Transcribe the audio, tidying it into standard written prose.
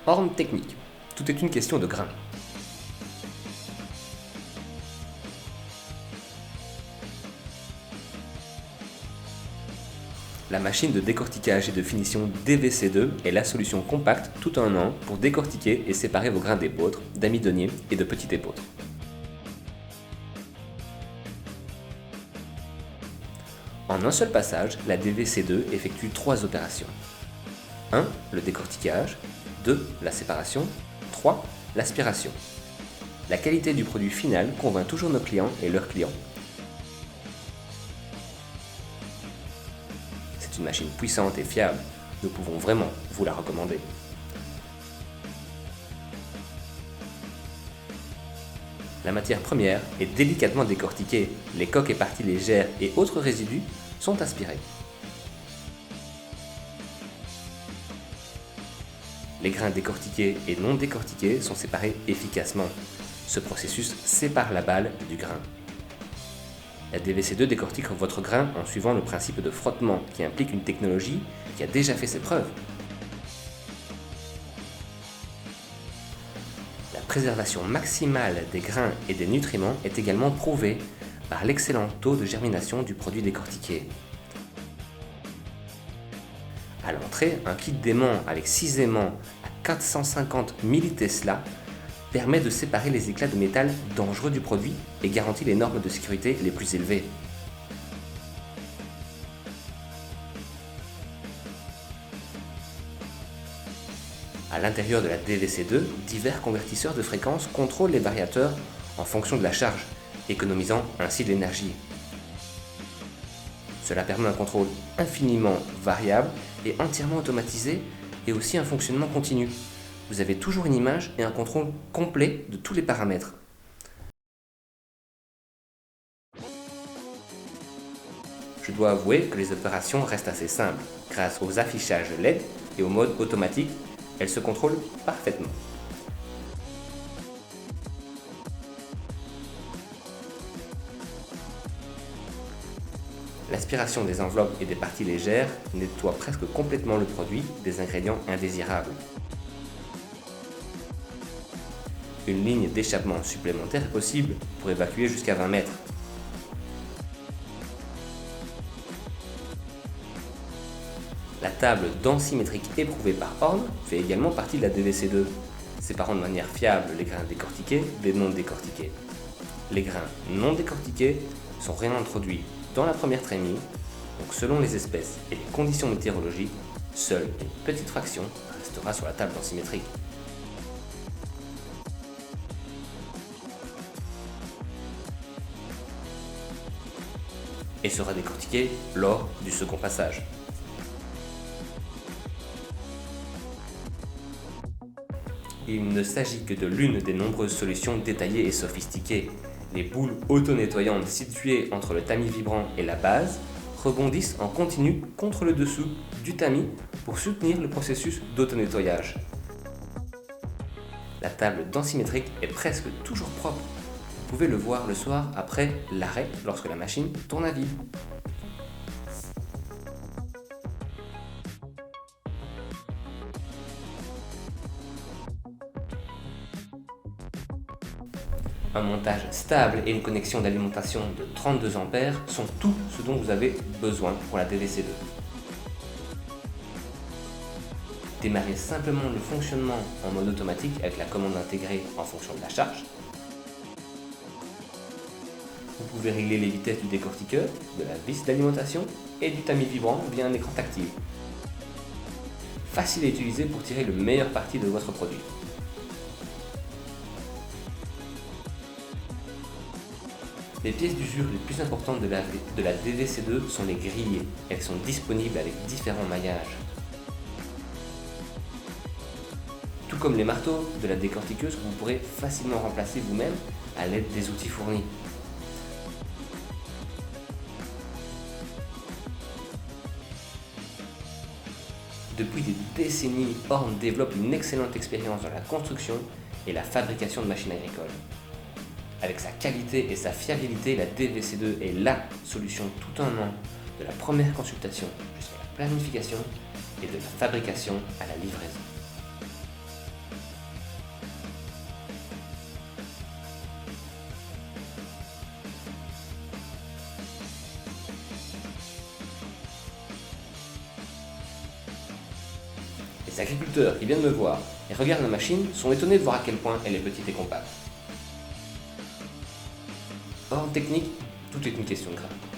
Horn technique. Tout est une question de grain. La machine de décortiquage et de finition DVC2 est la solution compacte tout en un pour décortiquer et séparer vos grains d'épeautre, d'amidonnier et de petit épeautre. En un seul passage, la DVC2 effectue 3 opérations. 1. Le décortiquage. 2. La séparation. 3. L'aspiration. La qualité du produit final convainc toujours nos clients et leurs clients. C'est une machine puissante et fiable. Nous pouvons vraiment vous la recommander. La matière première est délicatement décortiquée. Les coques et parties légères et autres résidus sont aspirés. Les grains décortiqués et non décortiqués sont séparés efficacement. Ce processus sépare la balle du grain. La DVC2 décortique votre grain en suivant le principe de frottement qui implique une technologie qui a déjà fait ses preuves. La préservation maximale des grains et des nutriments est également prouvée par l'excellent taux de germination du produit décortiqué. À l'entrée, un kit d'aimant avec 6 aimants à 450 millitesla permet de séparer les éclats de métal dangereux du produit et garantit les normes de sécurité les plus élevées. À l'intérieur de la DVC2, divers convertisseurs de fréquences contrôlent les variateurs en fonction de la charge, économisant ainsi de l'énergie. Cela permet un contrôle infiniment variable et entièrement automatisé et aussi un fonctionnement continu. Vous avez toujours une image et un contrôle complet de tous les paramètres. Je dois avouer que les opérations restent assez simples. Grâce aux affichages LED et au mode automatique, elles se contrôlent parfaitement. L'aspiration des enveloppes et des parties légères nettoie presque complètement le produit des ingrédients indésirables. Une ligne d'échappement supplémentaire est possible pour évacuer jusqu'à 20 mètres. La table densimétrique éprouvée par Horn fait également partie de la DVC2, séparant de manière fiable les grains décortiqués des non décortiqués. Les grains non décortiqués sont réintroduits dans la première trémie, donc selon les espèces et les conditions météorologiques, seule une petite fraction restera sur la table densimétrique. Et sera décortiquée lors du second passage. Il ne s'agit que de l'une des nombreuses solutions détaillées et sophistiquées. Les boules auto-nettoyantes situées entre le tamis vibrant et la base rebondissent en continu contre le dessous du tamis pour soutenir le processus d'auto-nettoyage. La table densimétrique est presque toujours propre. Vous pouvez le voir le soir après l'arrêt lorsque la machine tourne à vide. Un montage stable et une connexion d'alimentation de 32 A sont tout ce dont vous avez besoin pour la DVC2. Démarrez simplement le fonctionnement en mode automatique avec la commande intégrée en fonction de la charge. Vous pouvez régler les vitesses du décortiqueur, de la vis d'alimentation et du tamis vibrant via un écran tactile. Facile à utiliser pour tirer le meilleur parti de votre produit. Les pièces d'usure les plus importantes de la DVC2 sont les grilles. Elles sont disponibles avec différents maillages. Tout comme les marteaux de la décortiqueuse que vous pourrez facilement remplacer vous-même à l'aide des outils fournis. Depuis des décennies, Horn développe une excellente expérience dans la construction et la fabrication de machines agricoles. Avec sa qualité et sa fiabilité, la DVC2 est la solution tout en un, de la première consultation jusqu'à la planification et de la fabrication à la livraison. Les agriculteurs qui viennent me voir et regardent la machine sont étonnés de voir à quel point elle est petite et compacte. Or, en technique, tout est une question de grain.